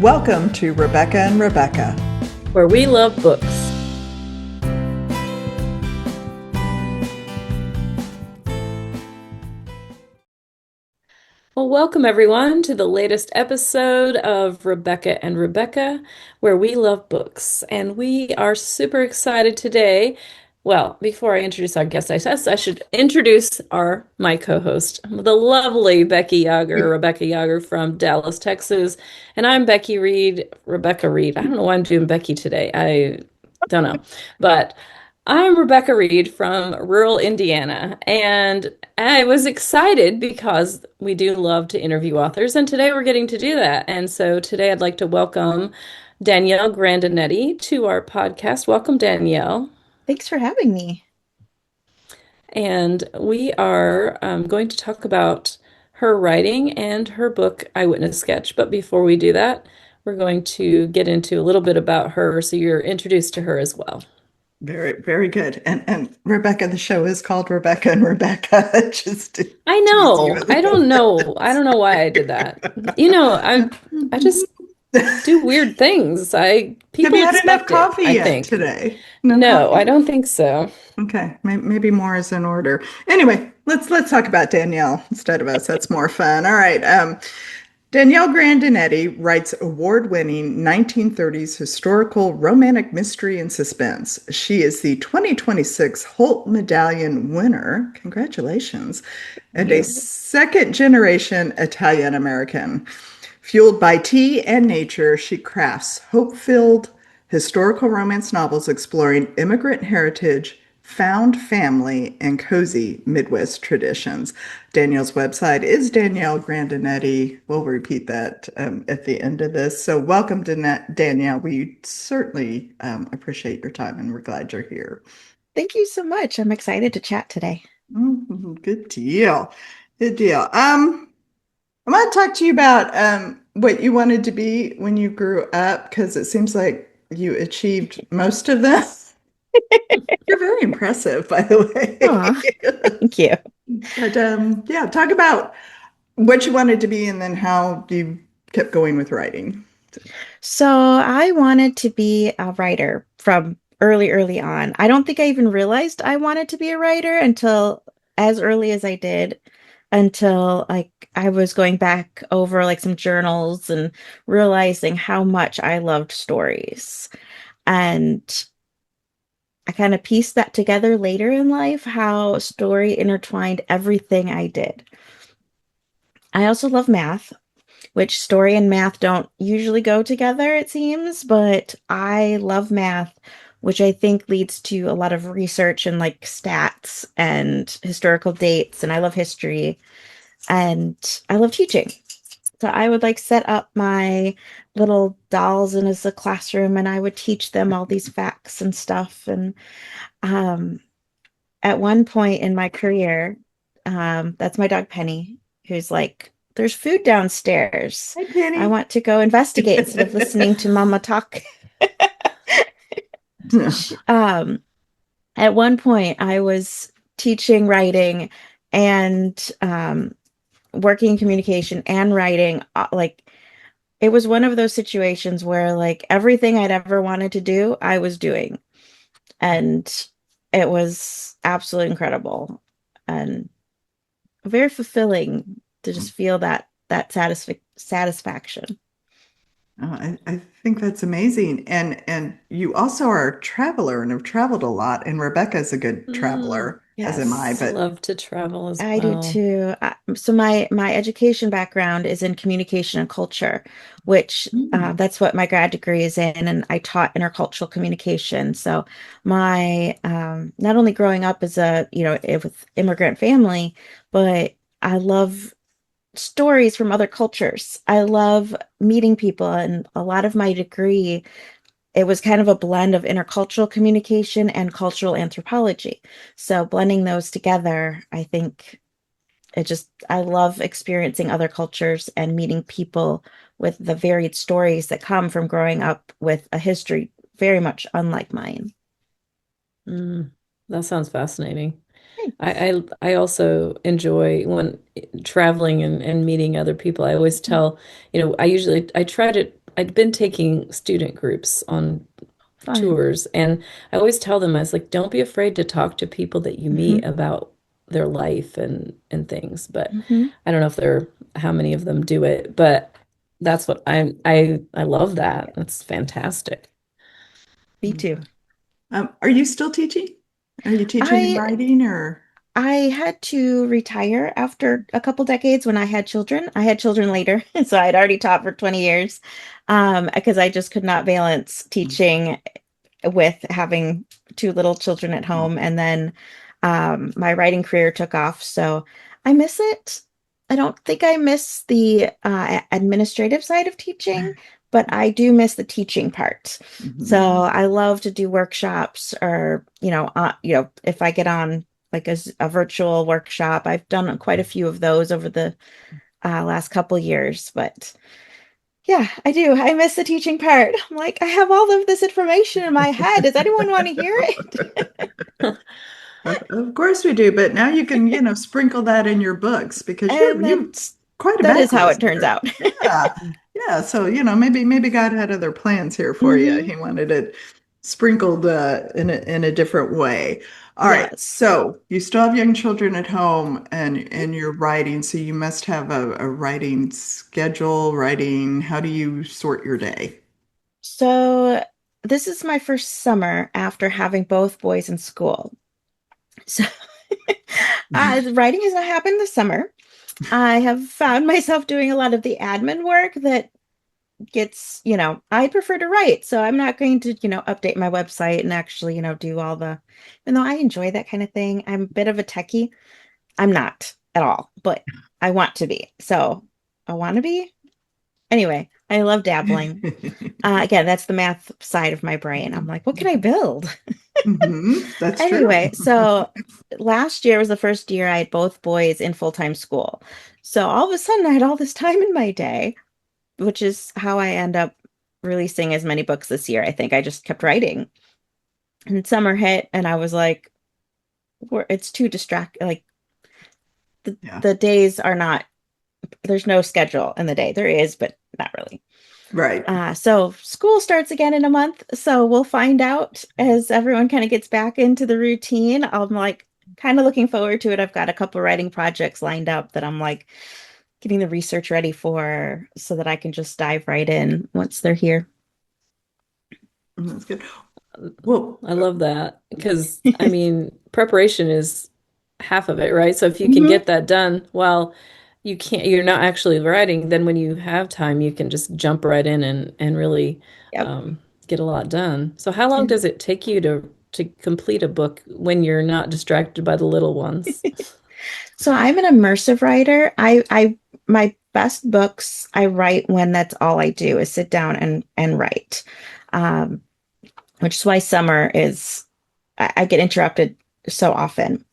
Welcome to Rebecca and Rebecca. Where we love books. Well, welcome everyone to the latest episode of Rebecca and Rebecca, where we love books. And we are super excited today. Well, before I introduce our guest, I should introduce my co-host, the lovely Becky Yager, Rebecca Yager from Dallas, Texas. And I'm Becky Reed, Rebecca Reed. I don't know why I'm doing Becky today. I don't know. But I'm Rebecca Reed from rural Indiana, and I was excited because we do love to interview authors, and today we're getting to do that. And so today I'd like to welcome Danielle Grandinetti to our podcast. Welcome, Danielle. Thanks for having me. And we are going to talk about her writing and her book, Eyewitness Sketch. But before we do that, we're going to get into a little bit about her so you're introduced to her as well. Very, very good. And Rebecca, the show is called Rebecca and Rebecca. Just I know. I don't know. I don't know why I did that. I just do weird things. People Have you had enough expect coffee it, I yet think. today? No, coffee? I don't think so. Okay, maybe more is in order. Anyway, let's talk about Danielle instead of us. That's more fun. All right. Danielle Grandinetti writes award-winning 1930s historical romantic mystery and suspense. She is the 2026 Holt Medallion winner. Congratulations. And a second-generation Italian-American. Fueled by tea and nature, she crafts hope-filled historical romance novels exploring immigrant heritage, found family, and cozy Midwest traditions. Danielle's website is Danielle Grandinetti. We'll repeat that at the end of this. So welcome to Danielle. We certainly appreciate your time and we're glad you're here. Thank you so much. I'm excited to chat today. Good deal. Good deal. I'm going to talk to you about what you wanted to be when you grew up, because it seems like you achieved most of this. You're very impressive, by the way. Aw, thank you. But yeah, talk about what you wanted to be and then how you kept going with writing. So I wanted to be a writer from early on. I don't think I even realized I wanted to be a writer until as early as I did, until like I was going back over like some journals and realizing how much I loved stories. And I kind of pieced that together later in life, how story intertwined everything I did. I also love math, which story and math don't usually go together, it seems, but I love math, which I think leads to a lot of research and like stats and historical dates. And I love history and I love teaching. So I would like set up my little dolls in as a classroom and I would teach them all these facts and stuff. And um, at one point in my career, that's my dog Penny, who's like, there's food downstairs. Hi, Penny. I want to go investigate instead of listening to Mama talk. At one point, I was teaching writing and working in communication and writing. Like, it was one of those situations where, like, everything I'd ever wanted to do, I was doing. And it was absolutely incredible and very fulfilling to just feel that satisfaction. Oh, I think that's amazing. And you also are a traveler and have traveled a lot. And Rebecca's a good traveler, as am I. Yes, But love to travel as I do well. too. So my education background is in communication and culture, which that's what my grad degree is in, and I taught intercultural communication. So my not only growing up as a with immigrant family, but I love stories from other cultures. I love meeting people, and a lot of my degree, it was kind of a blend of intercultural communication and cultural anthropology. So blending those together, I think I love experiencing other cultures and meeting people with the varied stories that come from growing up with a history very much unlike mine. That sounds fascinating. I also enjoy when traveling and meeting other people. I always tell, I try to I'd been taking student groups on Fun. tours, and I always tell them, I was like, don't be afraid to talk to people that you meet Mhm. about their life and things. But Hmm. I don't know if there how many of them do it, but that's what I love that. That's fantastic. Me too. Okay. Are you still teaching? Are you teaching and I writing or? I had to retire after a couple decades when I had children. I had children later, so I'd already taught for 20 years, because I just could not balance teaching with having two little children at home. And then my writing career took off. So I miss it. I don't think I miss the administrative side of teaching, but I do miss the teaching part. So Mhm. I love to do workshops, or, if I get on like a virtual workshop, I've done quite a few of those over the last couple years, but yeah, I do. I miss the teaching part. I'm like, I have all of this information in my head. Does anyone want to hear it? Of course we do, but now you can, sprinkle that in your books because And you're quite a that is how it backlist turns there. out. Yeah. Yeah. So, maybe God had other plans here for you. Hmm. He wanted it sprinkled in a different way. All right. Yes. So you still have young children at home and you're writing. So you must have a writing schedule, how do you sort your day? So this is my first summer after having both boys in school. So writing has not happened this summer. I have found myself doing a lot of the admin work that gets, I prefer to write. So I'm not going to, update my website and actually, do all even though I enjoy that kind of thing, I'm a bit of a techie. I'm not at all, but I want to be. So I want to be. Anyway, I love dabbling. Again, that's the math side of my brain. I'm like, what can I build? That's true. Anyway, so last year was the first year I had both boys in full-time school. So all of a sudden I had all this time in my day, which is how I end up releasing as many books this year. I think I just kept writing. And summer hit and I was like, it's too like the, Yeah. the days are not, there's no schedule in the day. There is, but not really. Right. So school starts again in a month. So we'll find out as everyone kind of gets back into the routine. I'm like kind of looking forward to it. I've got a couple writing projects lined up that I'm like getting the research ready for so that I can just dive right in once they're here. That's good. Well, I love that because I mean, preparation is half of it, right? So if you can Hmm. get that done while you're not actually writing, then when you have time, you can just jump right in and really Yep. get a lot done. So how long yeah. does it take you to complete a book when you're not distracted by the little ones? So I'm an immersive writer. My best books I write when that's all I do is sit down and write. Um, which is why summer is I get interrupted so often.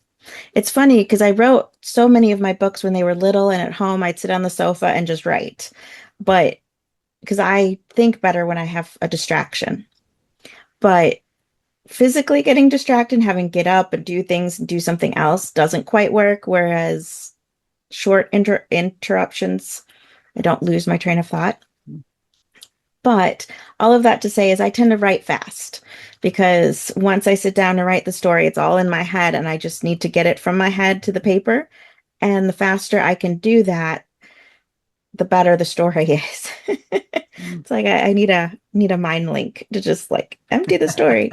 It's funny because I wrote so many of my books when they were little and at home, I'd sit on the sofa and just write. But because I think better when I have a distraction. But physically getting distracted and having to get up and do things and do something else doesn't quite work. Whereas short interruptions, I don't lose my train of thought. But all of that to say is I tend to write fast because once I sit down to write the story, it's all in my head and I just need to get it from my head to the paper. And the faster I can do that, the better the story is. It's like I need a mind link to just like empty the story.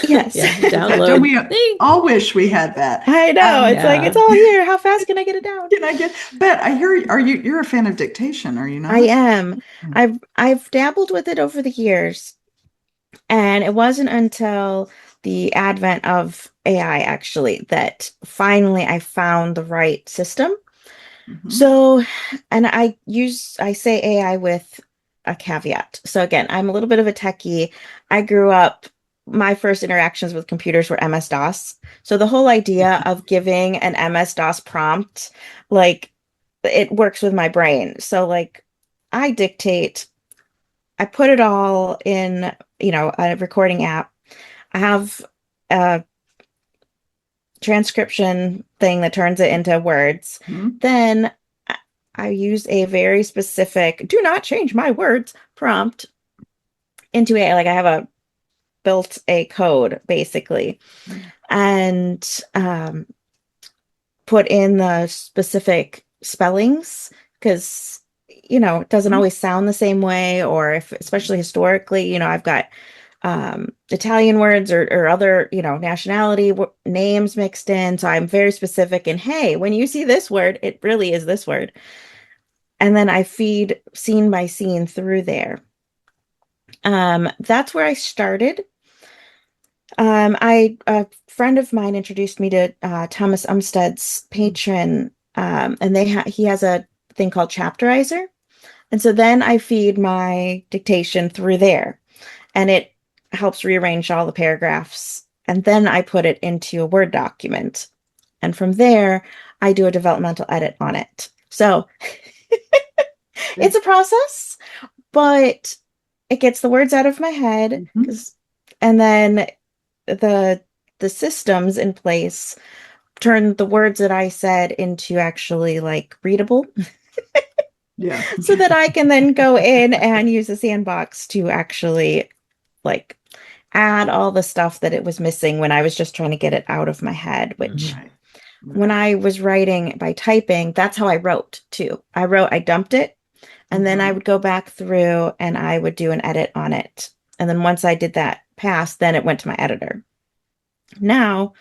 Yes. Yeah, Don't download. we all wish we had that? I know. It's like it's Yeah. all here. How fast can I get it down? Can I get, but I hear, you're a fan of dictation, are you I not? am. I've dabbled with it over the years, and it wasn't until the advent of AI actually that finally I found the right system. Mhm. So, and I say AI with a caveat. So again, I'm a little bit of a techie. I grew up, my first interactions with computers were MS-DOS. So the whole idea of giving an MS-DOS prompt, like it works with my brain. So like I dictate, I put it all in, a recording app. I have a transcription thing that turns it into words. Mhm. Then I use a very specific "do not change my words" prompt into it. Like I have built a code basically, and put in the specific spellings because it doesn't always sound the same way, or if especially historically, I've got Italian words or other nationality names mixed in, so I'm very specific. And hey, when you see this word, it really is this word, and then I feed scene by scene through there. That's where I started. A friend of mine introduced me to Thomas Umstead's Patron, and he has a thing called Chapterizer, and so then I feed my dictation through there, and it helps rearrange all the paragraphs, and then I put it into a Word document, and from there I do a developmental edit on it. So it's a process, but it gets the words out of my head, and then the systems in place turn the words that I said into actually like readable. Yeah. So that I can then go in and use the sandbox to actually like add all the stuff that it was missing when I was just trying to get it out of my head, which when I was writing by typing, that's how I wrote too. I dumped it, and then I would go back through and I would do an edit on it. And then once I did that pass, then it went to my editor. Now,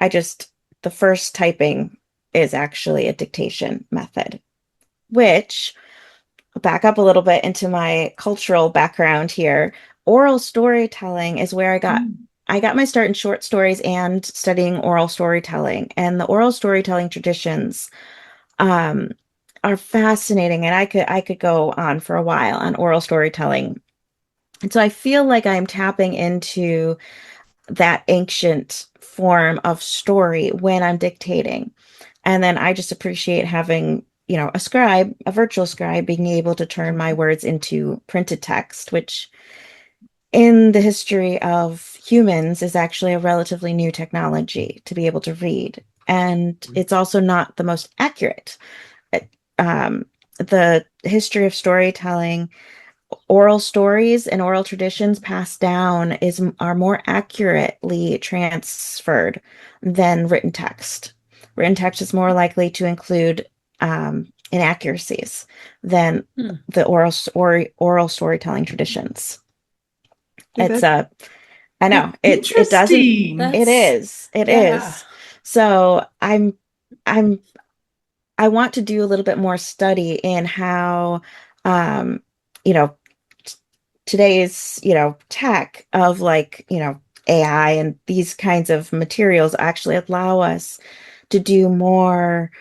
the first typing is actually a dictation method, which, back up a little bit into my cultural background here. Oral storytelling is where I got my start in short stories and studying oral storytelling. And the oral storytelling traditions are fascinating, and I could go on for a while on oral storytelling. And so I feel like I'm tapping into that ancient form of story when I'm dictating. And then I just appreciate having, a virtual scribe being able to turn my words into printed text, which in the history of humans is actually a relatively new technology to be able to read. And it's also not the most accurate. The history of storytelling, oral stories and oral traditions passed down are more accurately transferred than written text. Written text is more likely to include inaccuracies than the oral storytelling traditions. Yeah, I know it doesn't. It is. So I want to do a little bit more study in how, you know, today's, tech of like, AI and these kinds of materials actually allow us to do more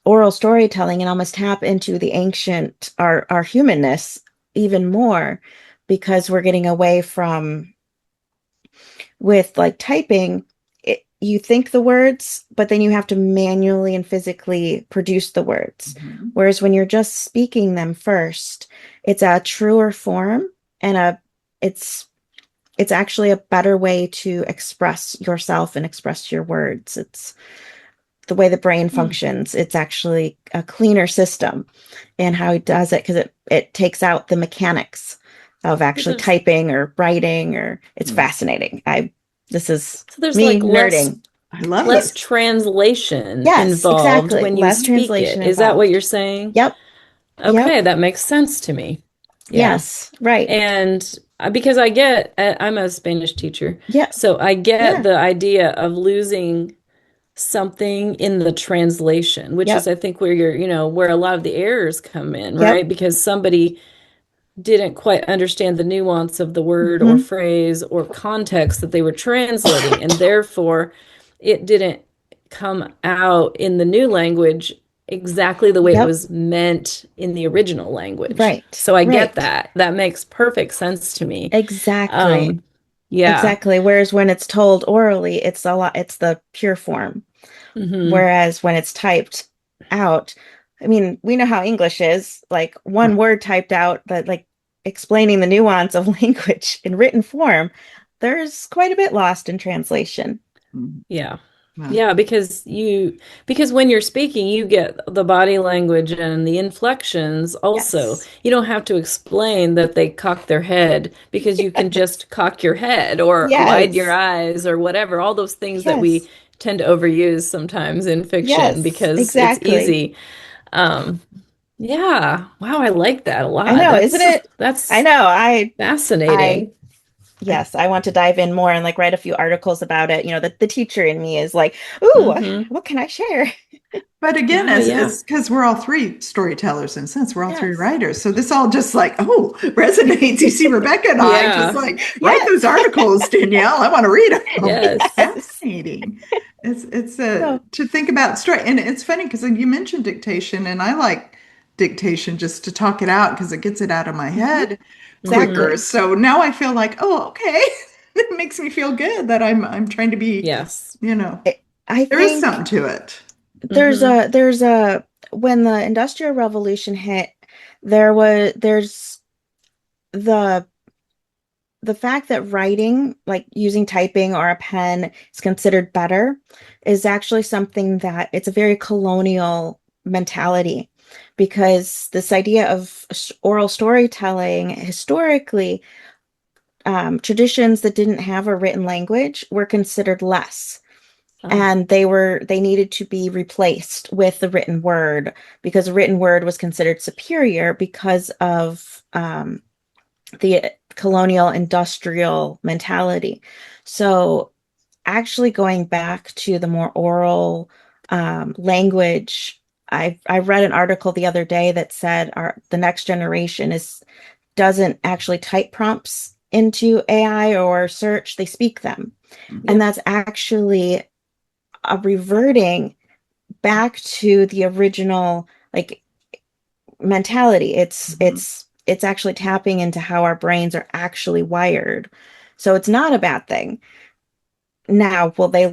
oral storytelling and almost tap into the ancient, our humanness even more, because we're getting away from, with like typing, you think the words, but then you have to manually and physically produce the words. Whereas when you're just speaking them first, it's a truer form, and it's actually a better way to express yourself and express your words. It's the way the brain functions. It's actually a cleaner system in how it does it, because it takes out the mechanics of actually typing or writing, or it's fascinating. This is me nerding. I love less translation Yes, involved exactly. when you Less speak translation it. Is that what involved. you're saying? Yep. Okay, Yep. that makes sense to me. Yeah. Yes. Right. And because I'm a Spanish teacher, Yeah. so I get Yeah. the idea of losing something in the translation, which is, Yep. I think, where where a lot of the errors come in, Yep. right? Because somebody didn't quite understand the nuance of the word or Mm-hmm. phrase or context that they were translating, and therefore it didn't come out in the new language exactly the way it Yep. was meant in the original language. Right. So I get Right. that. That makes perfect sense to me. Exactly. Yeah. Exactly. Whereas when it's told orally, it's the pure form. Hmm. Whereas when it's typed out, I mean, we know how English is, like one word typed out, but like explaining the nuance of language in written form, there's quite a bit lost in translation. Yeah. Well, Yeah, because when you're speaking, you get the body language and the inflections also. Yes. You don't have to explain that they cock their head because you can just cock your head or widen your Yes. eyes or whatever. All those things that we Yes. tend to overuse sometimes in fiction Yes. because it's Exactly. easy. Um, yeah. Wow, I like that a I lot. know, isn't it? I That's know. I fascinating. yes, I want to dive in more and like write a few articles about it. You know, the teacher in me is like, ooh, Mm-hmm. what can I share? but again, Oh yeah. it's because we're all three storytellers, and since we're all three Yes. writers, so this all just like, oh, resonates. You see, Rebecca and I just Yeah. like write those Yes. articles, Danielle. I want to read them. Yes. Yes. Fascinating. It's So, to think about story, and it's funny because you mentioned dictation, and I like dictation just to talk it out because it gets it out of my mhm, head Mm-hmm. quicker. exactly. So now I feel like, oh, okay, it makes me feel good that I'm trying to be, Yes. you know, I there is something think to it. Mm-hmm. there's a when the Industrial Revolution hit, there's the the fact that writing, like using typing or a pen, is considered better is actually something that it's a very colonial mentality because this idea of oral storytelling historically, traditions that didn't have a written language were considered less. Oh. And they needed to be replaced with the written word because the written word was considered superior because of the colonial industrial mentality. So actually going back to the more oral language, I read an article the other day that said the next generation is doesn't actually type prompts into AI or search, they speak them. And Yep. that's actually a reverting back to the original like mentality. Mhm. It's actually tapping into how our brains are actually wired. So it's not a bad thing. Now, will they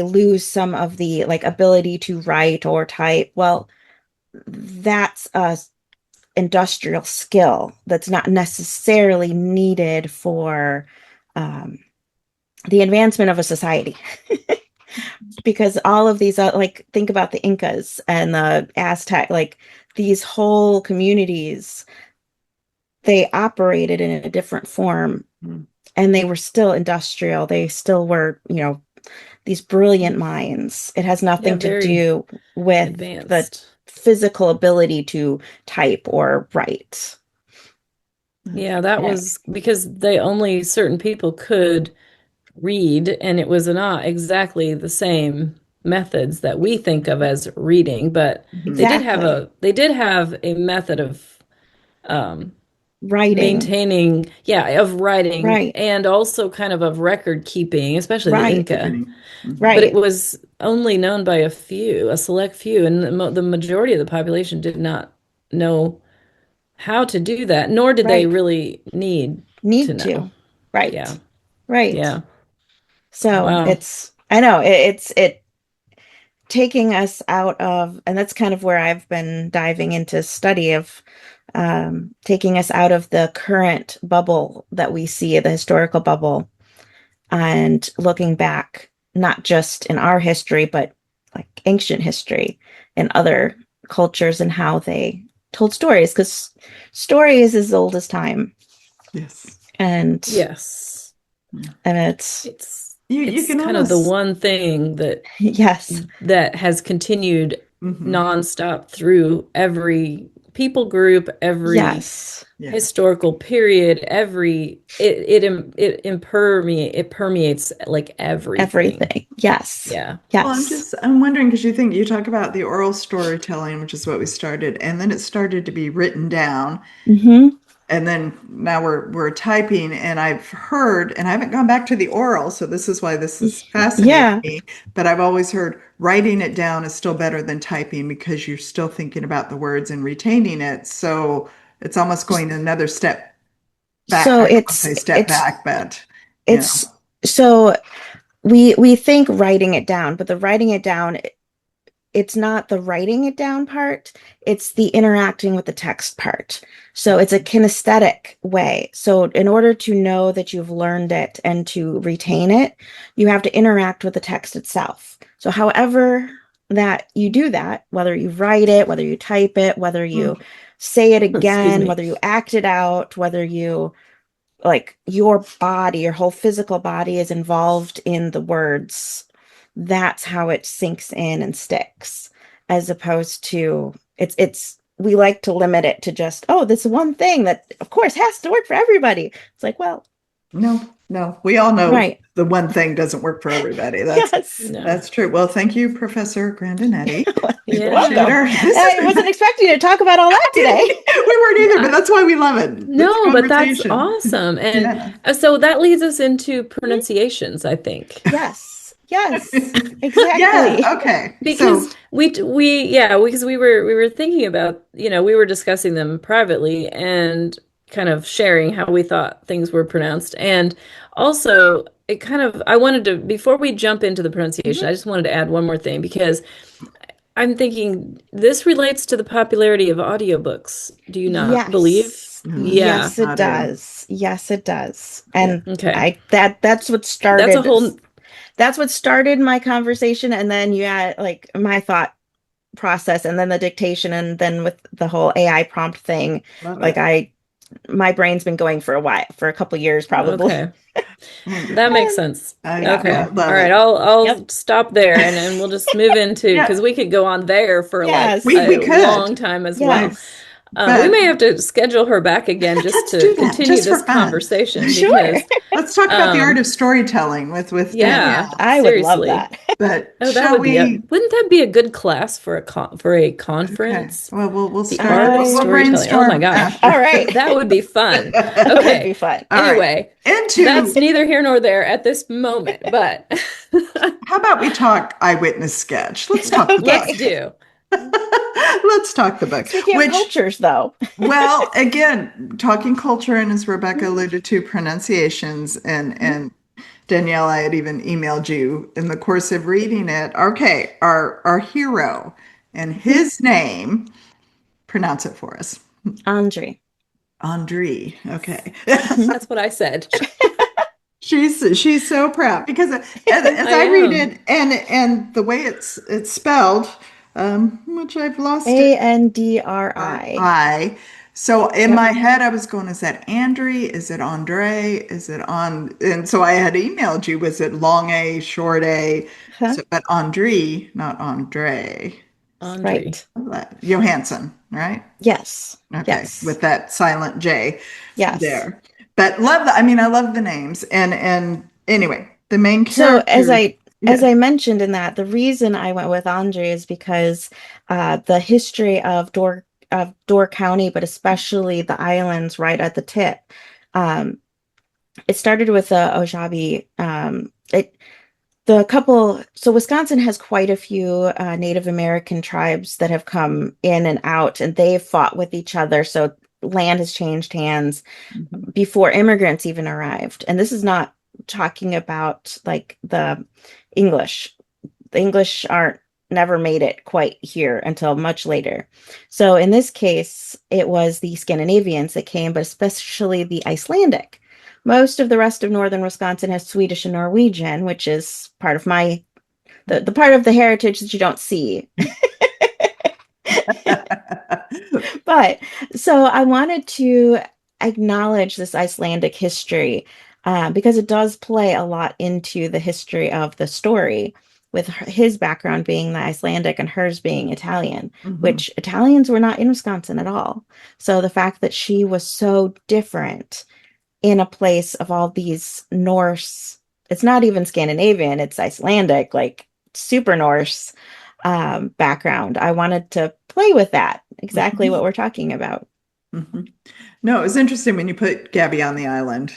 lose some of the like ability to write or type? Well, that's a industrial skill that's not necessarily needed for um, the advancement of a society. Because all of these, like, think about the Incas and the Aztec, like these whole communities, they operated in a different form Mhm. and they were still industrial. They still were, these brilliant minds. It has Yeah, nothing to very do with the advanced. physical ability to type or write. Yeah, that Yeah. was because they only certain people could read, and it was not exactly the same methods that we think of as reading, but Mhm. Exactly. they did have a method of um Writing. maintaining, yeah, of writing Right. and also kind of record keeping, especially the Right. Inca. Keeping. Mhm. But it Right. was only known by a select few, and the majority of the population did not know how to do that, nor did they Right. really need to Need know. to. Right. Yeah. Right. Yeah. So Wow. I know it's taking us out of, and that's kind of where I've been diving into study of taking us out of the current bubble that we see, the historical bubble, and looking back, not just in our history, but like ancient history and other cultures and how they told stories, because story is as old as time. Yes. And Yes. and it's You It's can kind of the almost. one thing yes, that has continued Mhm. nonstop through every people group, every yes, Yeah. historical period, every it permeates like everything. everything. Yes, Yeah. Well, yes. I'm wondering because you talk about the oral storytelling, which is what we started, and then it started to be written down, Mm-hmm. and then now we're typing, and I've heard, and I haven't gone back to the oral, so this is why this is fascinating Yeah. me, but I've always heard writing it down is still better than typing because you're still thinking about the words and retaining it. So it's almost going another step back. So I don't want to say step back, but you know. it's so we think writing it down, but the writing it down it's not the writing it down part, it's the interacting with the text part. So it's a kinesthetic way. So in order to know that you've learned it and to retain it, you have to interact with the text itself. So however that you do that, whether you write it, whether you type it, whether you say it Excuse again, me. whether you act it out, whether you like your body, your whole physical body is involved in the words, that's how it sinks in and sticks, as opposed to it's we like to limit it to just, oh, this one thing that of course has to work for everybody. It's like, well, No, we all know right. the one thing doesn't work for everybody. Yes. No. That's true. Well, thank you, Professor Grandinetti. We You're appreciate welcome. I wasn't expecting to talk about all that today. We weren't either, but that's why we love it. No, but that's conversation. awesome. And Yeah. so that leads us into pronunciations, I think. Yes. Yes. Exactly. Yeah. Okay. Because because we were thinking about, we were discussing them privately and kind of sharing how we thought things were pronounced. And also I wanted to, before we jump into the pronunciation, I just wanted to add one more thing because I'm thinking this relates to the popularity of audiobooks. Do you not believe? Yes. Yeah. Yes, it does. Yes, it does. And Okay. that's what started. That's a whole That's what started my conversation, and then you had like my thought process, and then the dictation, and then with the whole AI prompt thing, Love like it. my brain's been going for a while, for a couple years probably. Okay. That makes sense. Yeah, Okay. love All right. it. I'll Yep. stop there and we'll just move into Yeah. because we could go on there for Yes. like We a could. long time as well. Yes. We may have to schedule her back again just Let's to do that, continue just for this fun. conversation Sure. because Let's talk about the art of storytelling with yeah, Danielle. I would love seriously. that. But Oh, that shall would be we? wouldn't that be a good class for a Okay. conference? Well, we'll The start. art of We'll storytelling. Oh my brainstorm gosh. after. All right. That would be fun. That would Okay. be fun. All right. Anyway, that's neither here nor there at this moment, but How about we talk Eyewitness Sketch? Let's talk the book. let's do. Let's talk the book. Speaking of cultures, though. Well, again, talking culture, and as Rebecca alluded to, pronunciations, and Danielle, I had even emailed you in the course of reading it. Okay, our hero and his name, pronounce it for us. Andre. Andre. Okay. That's what I said. She's so proud because as I read it and the way it's spelled, which I've lost it. Andri. So in my head, I was going, is that Andre? Is it Andre? Is it on? And so I had emailed you. Was it long A, short A? Huh? But Andre, not Andre. Andre. Right. Johansson, right? Yes. Okay, Yes. with that silent J Yes. there. But I love the names. And anyway, the main So character. as I mentioned in that, the reason I went with Andre is because the history of Door County, but especially the islands right at the tip, it started with the Ojibwe. So Wisconsin has quite a few Native American tribes that have come in and out, and they've fought with each other. So land has changed hands before immigrants even arrived. And this is not talking about like the English. The English aren't never made it quite here until much later. So in this case, it was the Scandinavians that came, but especially the Icelandic. Most of the rest of northern Wisconsin has Swedish and Norwegian, which is part of the part of the heritage that you don't see. But so I wanted to acknowledge this Icelandic history because it does play a lot into the history of the story, with his background being the Icelandic and hers being Italian, which Italians were not in Wisconsin at all. So the fact that she was so different in a place of all these Norse, it's not even Scandinavian, it's Icelandic, like super Norse background. I wanted to play with that, exactly what we're talking about. No, it was interesting when you put Gabby on the island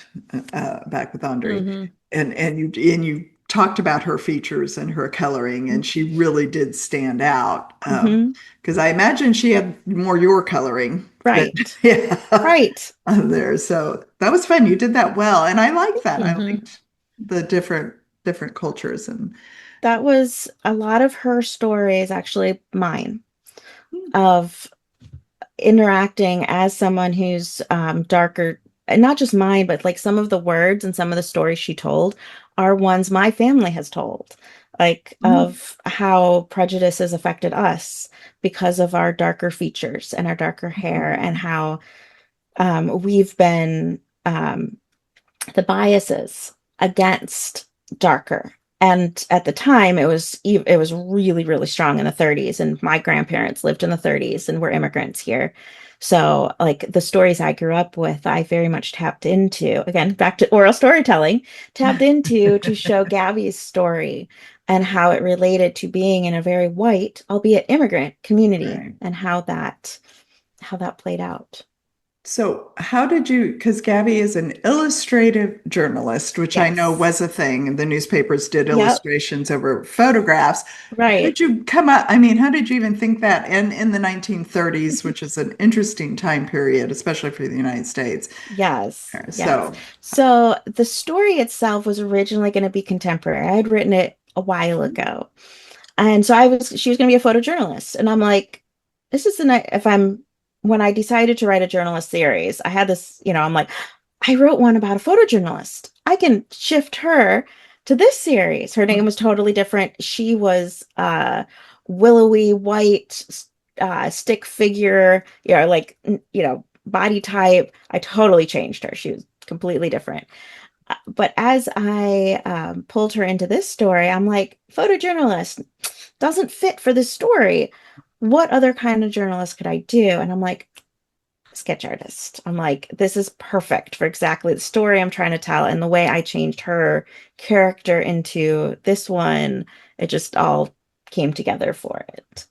back with Andre, and you talked about her features and her coloring, and she really did stand out because I imagine she had more your coloring, right? There. So that was fun. You did that well, and I like that. I liked the different different cultures and That was a lot of her stories, actually mine, of interacting as someone who's darker, and not just mine, but like some of the words and some of the stories she told are ones my family has told, like of how prejudice has affected us because of our darker features and our darker hair, and how we've been the biases against darker. And at the time, it was really, really strong in the 30s, and my grandparents lived in the 30s and were immigrants here. So, like the stories I grew up with, I very much tapped into, again, back to oral storytelling, tapped into to show Gabby's story and how it related to being in a very white, albeit immigrant community, Right. and how that played out. So, how did you, because Gabby is an illustrative journalist, which I know Yes. was a thing. The newspapers did Yep. illustrations over photographs. How Right. did you come up? I mean, how did you even think that in the 1930s, which is an interesting time period, especially for the United States? Yes, yes. So, So the story itself was originally going to be contemporary. I had written it a while ago. And so she was going to be a photojournalist. And I'm like, this is the night, when I decided to write a journalist series, I had this, I'm like, I wrote one about a photojournalist. I can shift her to this series. Her name was totally different. She was willowy white stick figure, body type. I totally changed her. She was completely different. But as I pulled her into this story, I'm like, photojournalist doesn't fit for this story. What other kind of journalist could I do? And I'm like, sketch artist. I'm like, this is perfect for exactly the story I'm trying to tell. And the way I changed her character into this one, it just all came together for it.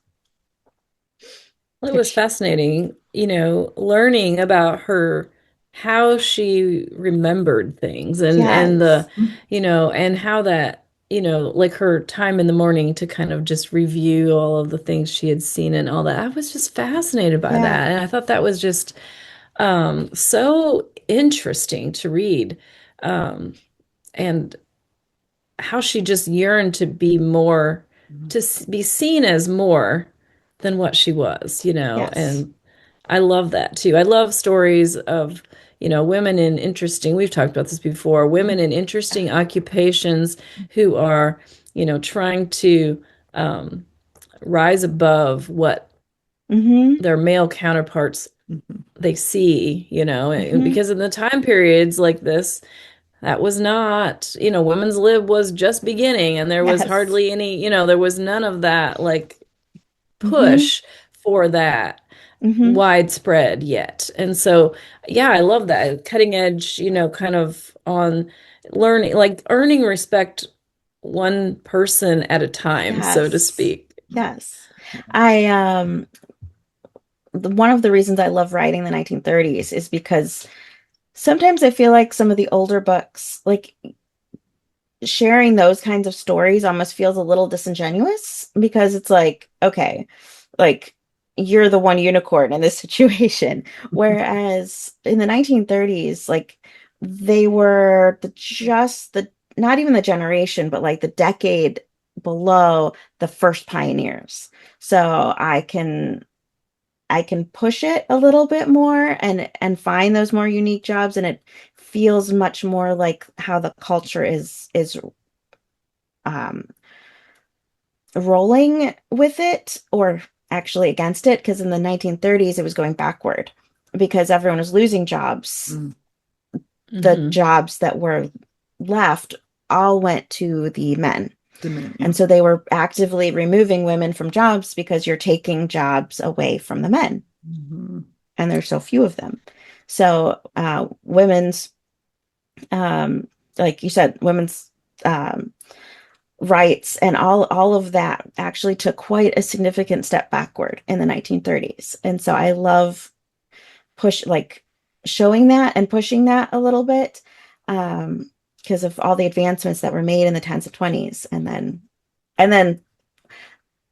Well, it was Which, fascinating, learning about her, how she remembered things and yes, and how that, like her time in the morning to kind of just review all of the things she had seen and all that. I was just fascinated by yeah, that. And I thought that was just so interesting to read. Um, and how she just yearned to be more, be seen as more than what she was, yes. and I love that too. I love stories of, women in interesting, we've talked about this before, women in interesting occupations who are, trying to rise above what Mm-hmm. their male counterparts mhm. they see, and Mm-hmm. because in the time periods like this, that was not, women's lib was just beginning and there was Yes. hardly any, there was none of that like Mm-hmm. push for that Mm-hmm. widespread yet. And so, yeah, I love that cutting edge, kind of on learning, like earning respect one person at a time, so to Yes. speak. Yes. I one of the reasons I love writing the 1930s is because sometimes I feel like some of the older books, like sharing those kinds of stories almost feels a little disingenuous because it's like, okay, like you're the one unicorn in this situation. Whereas in the 1930s, like they were the not even the generation, but like the decade below the first pioneers. So I can push it a little bit more and find those more unique jobs, and it feels much more like how the culture is um rolling with it, or actually against it, because in the 1930s it was going backward because everyone was losing jobs. Mm, The Hmm. jobs that were left all went to the men. Dominion. And so they were actively removing women from jobs because you're taking jobs away from the men, Mhm. and there's so few of them. So women's, like you said, women's um, rights and all of that actually took quite a significant step backward in the 1930s. And so I love showing that and pushing that a little bit, because of all the advancements that were made in the 10s and 20s, and then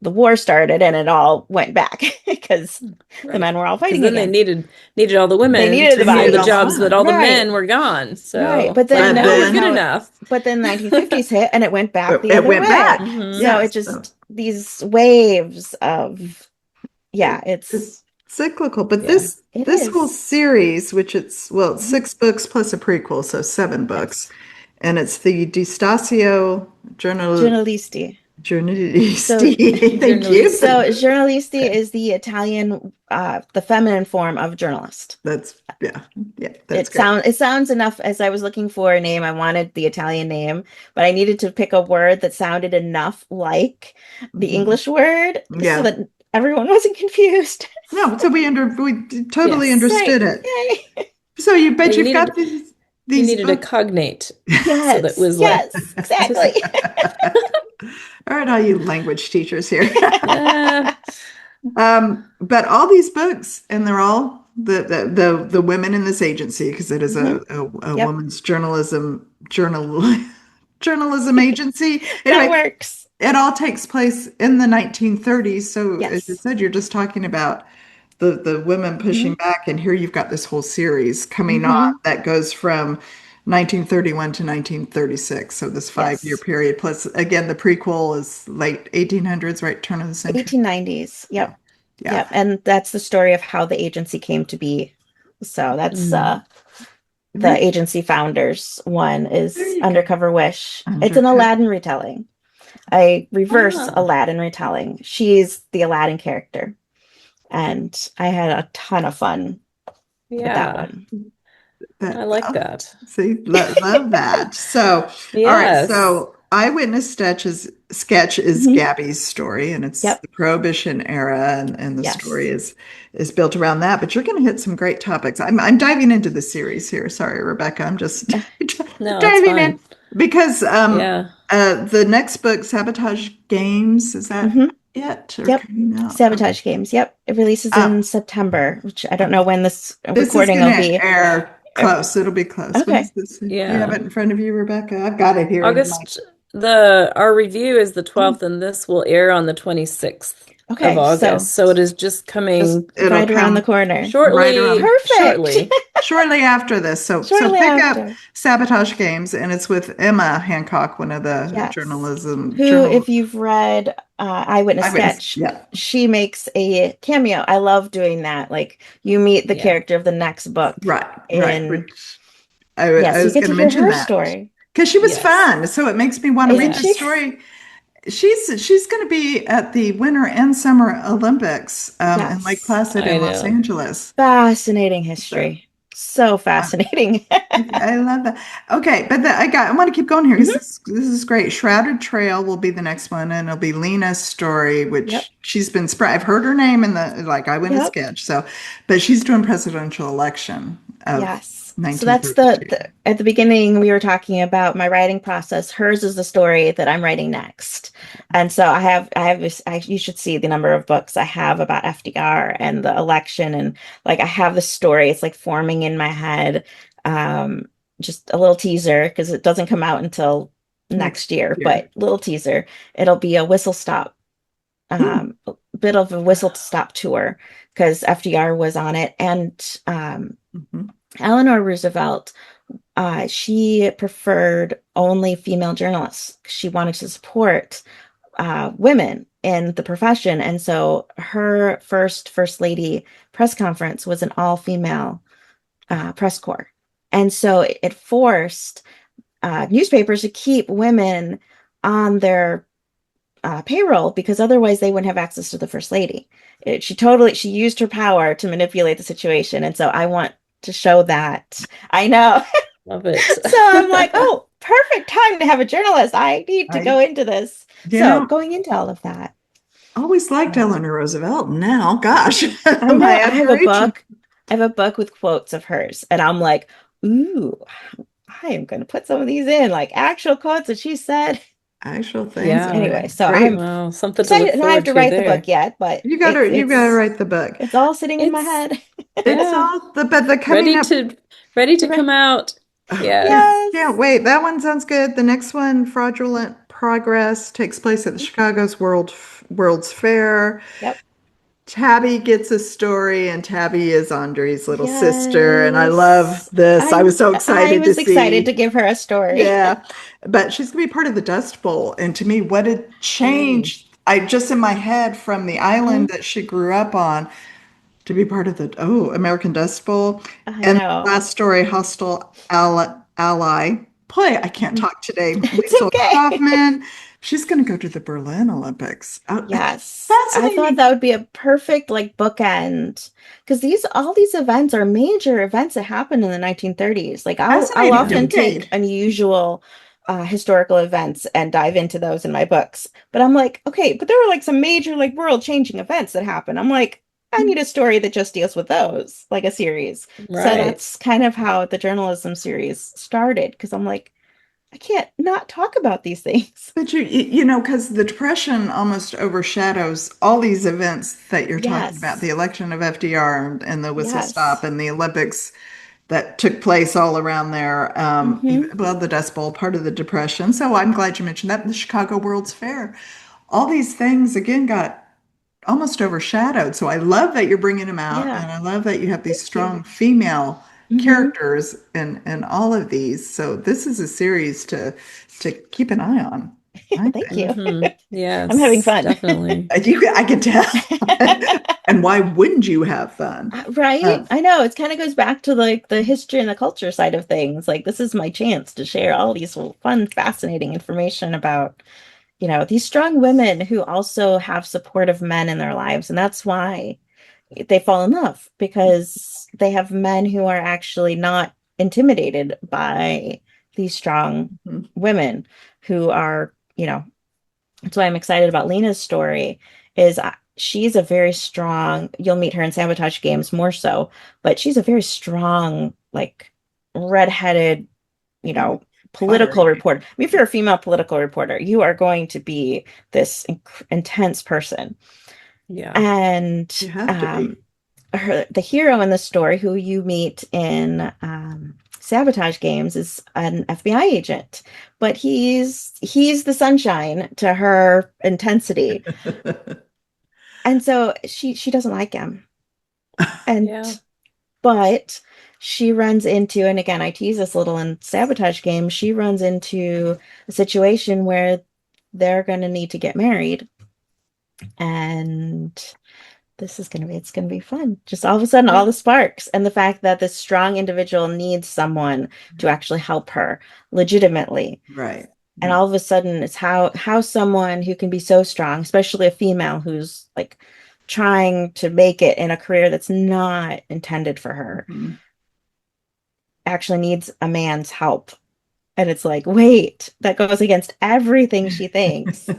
the war started and it all went back because the Right. men were all Because fighting then they again. needed all the They women needed to the They fill needed the all the bodies. jobs, but women. all the Right. men were gone. Right. So But it's like, then But no, we're good then enough. but then 1950s hit and it went back the it other went way. back. Hmm. So it Yes. So just these waves of yeah, it's it's cyclical. But Yeah. it this whole is. series, which it's it's Mhm. 6 books plus a prequel, so 7 books, Yes. and it's the Stasio Giornalisti. So Giornalisti. Thank you. Journalisti. Giornalisti Okay. is the Italian, the feminine form of journalist. That's yeah, that's great. It sounds enough. As I was looking for a name, I wanted the Italian name, but I needed to pick a word that sounded enough like the Mhm. English word so Yeah. that everyone wasn't confused. No, so we totally Yes. Right. understood it. Yay. So Well, you've got you these needed a books. cognate. So that Yes. was like Yes. Exactly. just All right, all you language teachers here. uh, But all these books, and they're all the women in this agency, because it is Hmm. a Yep. woman's journalism agency. That Anyway, works. it all takes place in the 1930s. So as you Yes. said, you're just talking about the women Hmm. pushing back, and here you've got this whole series coming on Hmm. that goes from 1931 to 1936. So this 5 year Yes. period, plus again the prequel is late 1800s, right? Turn of the century. 1890s. Yeah. Yep. Yeah. Yep. And that's the story of how the agency came to be. So that's mm, the There agency founders one is you go. Undercover Wish. It's an Undercover. Aladdin retelling. A reverse ah, Aladdin retelling. She's the Aladdin character. And I had a ton of fun with that yeah. one. I That like that. see, love that. So, all right. Yes. So, Eyewitness sketch is Mhm. Gabby's story, and it's Yep. the Prohibition era, and the story Yes. is built around that. But you're going to hit some great topics. I'm diving into the series here. Sorry, Rebecca. I'm just No, it's diving in fine. because Yeah. the next book, Sabotage Games, is that Hmm. it or Yep. coming out? Sabotage Games. Yep. It releases in Um, September, which I don't know when this This is recording going will to be. air Er, close. It'll be close. When is Okay. this? Do you have Yeah. it in front of you, Rebecca? I've got it here in my. August, the our review is the Oh, 12th, and this will air on the 26th of Okay. So August. So it is just just coming it'll right around the come corner. right around Perfect. shortly. shortly after this. So Shortly pick up after. Sabotage Games, and it's with Emma Hancock, one of the Yes. Who, journal if you've read Eyewitness eyewitness. Sketch, Yeah, she makes a cameo. I love doing that. Like you meet the Yeah. character of the next book right. in, Which yeah, I so you was get going to to hear mention her that story. because she was Yes. fun. So it makes me want to read Isn't the she? Yes. story. She's going to be at the Winter and Summer Olympics in Lake Yes. Placid I in Los know. Angeles. Fascinating So history. So uh, fascinating. I love that. Okay, but I want to keep going here because Hmm. this is great. Shrouded Trail will be the next one, and it'll be Lena's story, Yep. which she's been spread. I've heard her name in the like Eyewitness Yep. Sketch. So, but she's doing presidential election of Yes. So that's 1932. at the beginning we were talking about my writing process. Hers is the story that I'm writing next. And so I have this you should see the number of books I have about FDR and the election and like I have the story. It's like forming in my head. Um, just a little teaser because it doesn't come out until Next next year, year. but little teaser. It'll be a whistle stop, a bit of a whistle stop tour because FDR was on it and Mhm. Eleanor Roosevelt, she preferred only female journalists. She wanted to support women in the profession. And so her first lady press conference was an all-female press corps. And so it forced newspapers to keep women on their payroll because otherwise they wouldn't have access to the first lady. She used her power to manipulate the situation. And so I want to show that. I know. Love it. So I'm like, oh, perfect time to have a journalist. I need to I, go into this. you So know, going into all of that, always liked um, Eleanor Roosevelt. Now, gosh, I my know I have a admiration. book. I have a book with quotes of hers, and I'm like, ooh, I am going to put some of these in, like actual quotes that she said. Actual things. Yeah. Anyway, so I'm Great. Well, something to look excited, and I have forward to to write the book there. yet, but You gotta write the book. it's all sitting in my It's head. It's yeah, all the coming ready up. to ready to Right. come out. Oh, Yes. can't Yes. wait. That one sounds good. The next one, Fraudulent progress, takes place at the Chicago's World's Fair. Yep. Tabby gets a story, and Tabby is Andre's little sister, and I love Yes. this. I was so I excited to was excited to see. give her a story. Yeah, but she's gonna be part of the Dust Bowl, and to me, what a Mm. change! I just in my head from the island Mhm. that she grew up on to be part of the American Dust Bowl, I and the know. last story, Ally. Boy, I can't Mhm. talk today. It's Liesl okay. Kaufman. She's gonna go to the Berlin Olympics. It's Yes, I thought fascinating. that would be a perfect like bookend because these all these events are major events that happened in the 1930s. Like I'll Fascinating often take decade. unusual historical events and dive into those in my books. But I'm like, okay, but there were like some major like world-changing events that happened. I'm like, I need a story that just deals with those, like a series. So Right. that's kind of how the journalism series started because I'm like, I can't not talk about these things. But you know, because the Depression almost overshadows all these events that you're talking about, the Yes. election of FDR and the whistle stop Yes. and the Olympics that took place all around there. Hmm. Well, the Dust Bowl, part of the Depression. So I'm glad you mentioned that. The Chicago World's Fair. All these things, again, got almost overshadowed. So I love that you're bringing them out, Yeah. and I love that you have these Thank you. strong female Hmm. characters in all of these. So this is a series to keep an eye on, I Thank think. you. Hmm. I'm having Yes, fun. definitely. I can tell. And why wouldn't you have fun? Right? Um, I know. It kind of goes back to like the history and the culture side of things. Like this is my chance to share all these fun, fascinating information about, these strong women who also have supportive men in their lives. And that's why they fall in love because they have men who are actually not intimidated by these strong women who are, that's why I'm excited about Lena's story is she's a very strong, you'll meet her in Sabotage Games more so, but she's a very strong, like redheaded, you know, political fiery. reporter. I mean, if you're a female political reporter, you are going to be this intense person. Yeah. And You have to be. the hero in the story, who you meet in Sabotage Games, is an FBI agent, but he's the sunshine to her intensity, and so she doesn't like him. And Yeah. but she runs into, and again, I tease this a little in Sabotage Games, she runs into a situation where they're going to need to get married, and it's gonna be fun. Just all of a sudden, all Yeah. the sparks, and the fact that this strong individual needs someone to actually help her legitimately. Right. And Right. all of a sudden, it's how someone who can be so strong, especially a female who's like trying to make it in a career that's not intended for her, Mhm. actually needs a man's help. And it's like, wait, that goes against everything she thinks.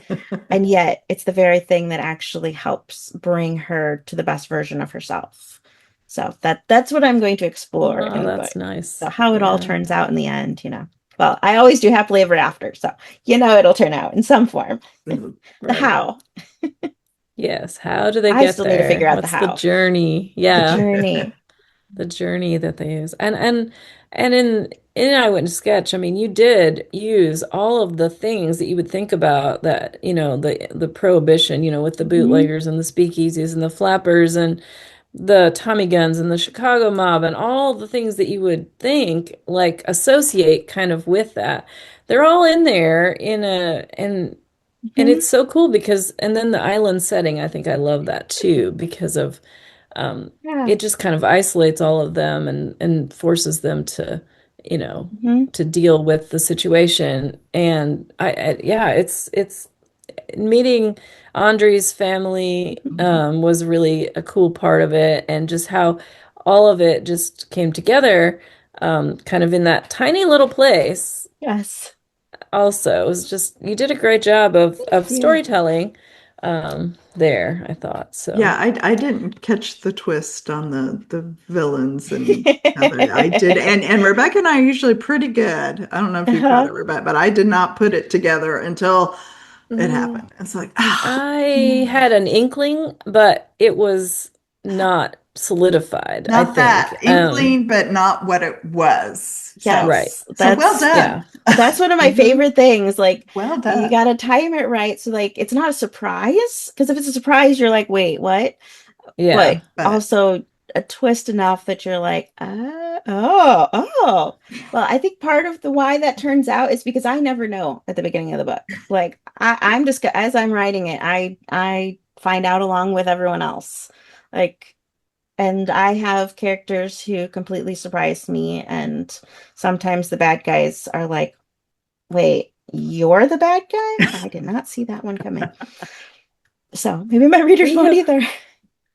And yet it's the very thing that actually helps bring her to the best version of herself. So that's what I'm going to explore in Oh, the book. that's nice. So how it all Yeah. turns out in the end. Well, I always do happily ever after, so it'll turn out in some form. The Right. how. Yes. How do they I get still need to there? figure out the What's the how. journey? The Yeah. journey. The journey that they use. And in Eyewitness Sketch, I mean, you did use all of the things that you would think about that, the prohibition, with the Hmm. bootleggers and the speakeasies and the flappers and the Tommy guns and the Chicago mob and all the things that you would think like associate kind of with that. They're all in there and Hmm. it's so cool because and then the island setting, I think I love that too because of um, Yeah. it just kind of isolates all of them and forces them to, you know, Hmm. to deal with the situation. And yeah, it's meeting Andre's family was really a cool part of it, and just how all of it just came together, kind of in that tiny little place. Yes. Also, it was just you did a great job Thank of you. storytelling, there, I thought so. Yeah, I didn't catch the twist on the villains and how I did, and Rebecca and I are usually pretty good. I don't know if you caught Uh-huh. it, Rebecca, but I did not put it together until it Mm. happened. It's like, ah, I had an inkling, but it was not solidified, I Not think. that inkling, but not what it was. So, Right. Yes, so well Yeah. done. that's one of my Mhm. favorite things. Like Well you done. got to time it right. So like it's not a surprise because if it's a surprise, you're like, wait, what? Yeah. But But also a twist enough that you're like, oh, oh. Well, I think part of the why that turns out is because I never know at the beginning of the book. Like I'm just as I'm writing it, I find out along with everyone else. Like, and I have characters who completely surprise me, and sometimes the bad guys are like, wait, you're the bad guy? I did not see that one coming. So maybe my readers We won't have either.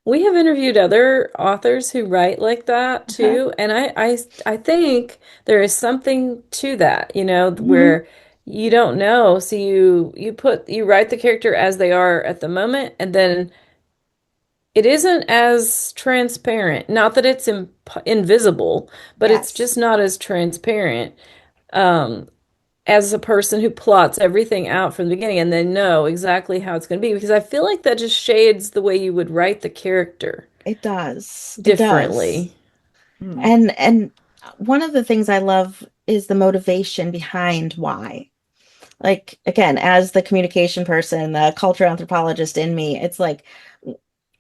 we have interviewed other authors who write like that Uh-huh. too, and I think there is something to that, Hmm. where you don't know, so you write the character as they are at the moment, and then it isn't as transparent. Not that it's invisible, but it's Yes, just not as transparent. Um, as a person who plots everything out from the beginning and then know exactly how it's going to be, because I feel like that just shades the way you would write the character it does. It does. differently. mm, And one of the things I love is the motivation behind why. Like again, as the communication person, the culture anthropologist in me, it's like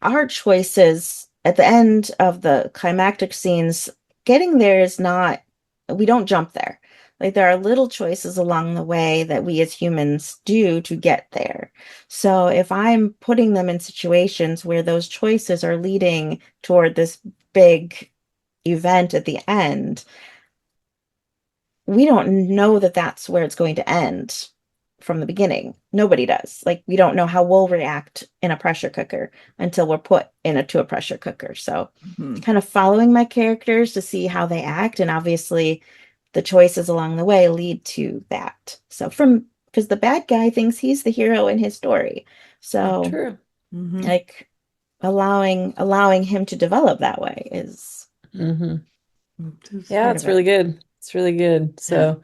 our choices at the end of the climactic scenes, getting there is not, we don't jump there. Like there are little choices along the way that we as humans do to get there. So if I'm putting them in situations where those choices are leading toward this big event at the end, we don't know that that's where it's going to end from the beginning. Nobody does. Like we don't know how we'll react in a pressure cooker until we're put into a pressure cooker. So mhm. kind of following my characters to see how they act, and obviously the choices along the way lead to that. So from because the bad guy thinks he's the hero in his story. So True. Mhm. like allowing him to develop that way is Hmm. Just- Yeah, part of it's really it. good. It's really good. yeah. So,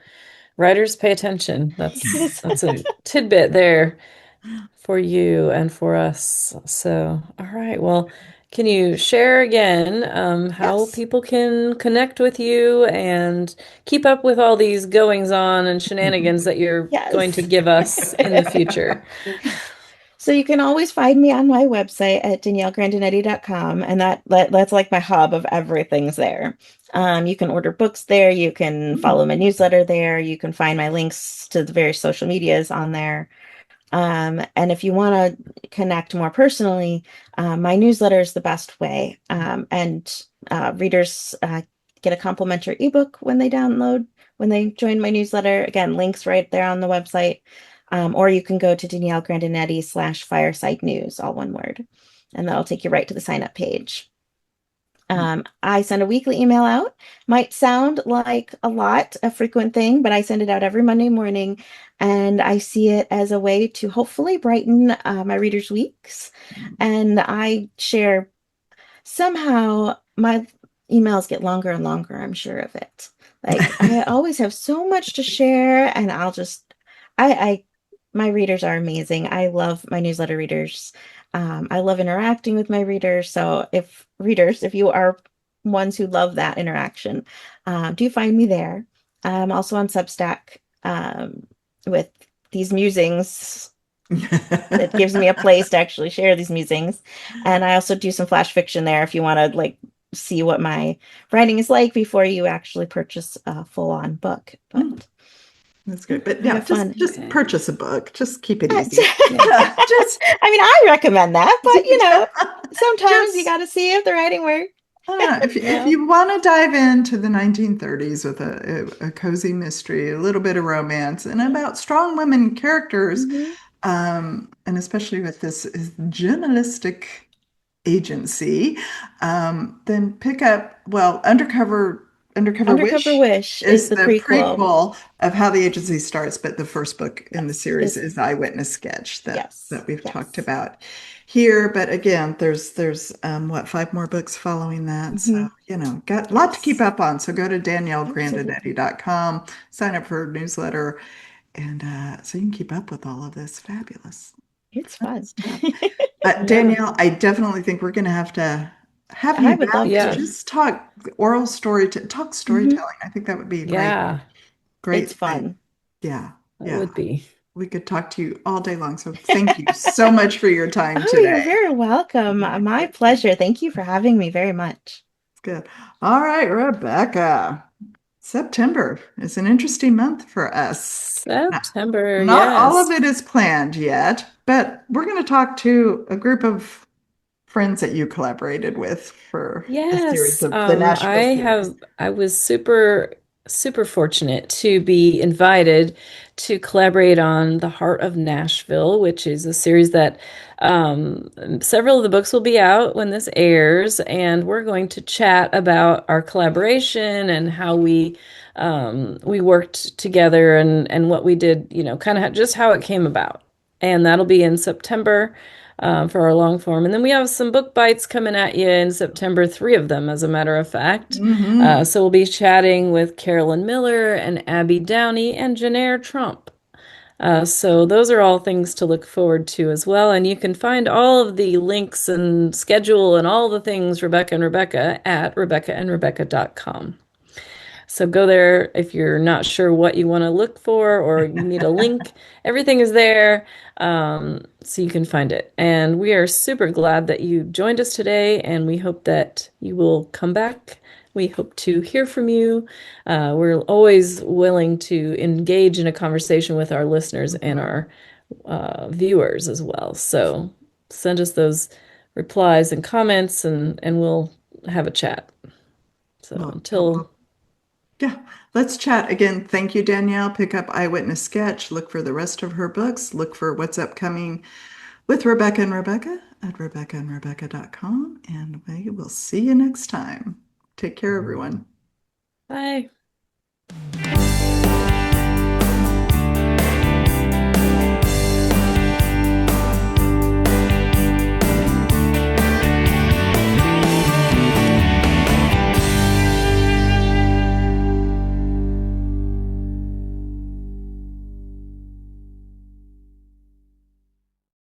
writers, pay attention. That's Yes. that's a tidbit there for you and for us. So, all right. Well, can you share again how Yes. people can connect with you and keep up with all these goings on and shenanigans that you're going to Yes. give us in the future? So you can always find me on my website at daniellegrandinetti.com, and that's like my hub of everything's there. You can order books there, you can Mm. follow my newsletter there, you can find my links to the various social medias on there. And if you want to connect more personally, my newsletter is the best way. And readers get a complimentary ebook when they join my newsletter. Again, links right there on the website. Or you can go to Danielle Grandinetti /fireside news, all one word, and that'll take you right to the sign up page. I send a weekly email out. Might sound like a frequent thing, but I send it out every Monday morning, and I see it as a way to hopefully brighten my readers' weeks. And I share somehow my emails get longer and longer, I'm sure of it. Like I always have so much to share, and I my readers are amazing. I love my newsletter readers. I love interacting with my readers. So if you are ones who love that interaction, do find me there. I'm also on Substack with these musings. It gives me a place to actually share these musings. And I also do some flash fiction there if you want to like see what my writing is like before you actually purchase a full-on book. Mm, But that's good. But we yeah, have fun. just Okay. purchase a book. Just keep it easy. Yes. Just I mean, I recommend that, but sometimes you just got to see if the writing works. if Yeah. you want to dive into the 1930s with a cozy mystery, a little bit of romance, and about strong women characters, Hmm. and especially with this journalistic agency, then pick up, well, Undercover Undercover Wish Wish is is the the prequel. prequel of how the agency starts, but the first book in the Yes, series is is Eyewitness Sketch yes, that we've talked yes. about here. But again, there's what, five more books following that. So, Hmm. got a lot to keep Yes, up on. So go to absolutely. daniellegrandinetti.com, sign up for a newsletter, and so you can keep up with all of this fabulous It's fun. stuff. Yeah. Danielle, I definitely think we're going to have to having I you would back love to Yeah. to. just talk oral story, talk Hmm. storytelling. I think that would be a Yeah, great It's thing. fun. Yeah, that yeah. would be. We could talk to you all day long. So thank you so much for your time Oh, you're today. very welcome. My My pleasure. pleasure. Thank you for having me very much. Good. All right, Rebecca. September is an interesting month for us. Not, September, not all of yes. it is planned yet, but we're going to talk to a group of friends that you collaborated with for a series Yes, of the Nashville series. I was super fortunate to be invited to collaborate on The Heart of Nashville, which is a series that several of the books will be out when this airs, and we're going to chat about our collaboration and how we worked together and what we did, kind of just how it came about. And that'll be in September for our long form. And then we have some book bites coming at you in September, three of them, as a matter of fact. Hmm. So we'll be chatting with Carolyn Miller and Abby Downey and Jennair Trump. So those are all things to look forward to as well. And you can find all of the links and schedule and all the things Rebecca and Rebecca at rebeccaandrebecca.com. So go there if you're not sure what you want to look for or you need a link. Everything is there, so you can find it. And we are super glad that you joined us today, and we hope that you will come back. We hope to hear from you. We're always willing to engage in a conversation with our listeners and our viewers as well. So send us those replies and comments, and we'll have a chat. So Well, until yeah, let's chat again. Thank you, Danielle. Pick up Eyewitness Sketch. Look for the rest of her books. Look for what's upcoming with Rebecca and Rebecca at rebeccaandrebecca.com. And we will see you next time. Take care, everyone. bye.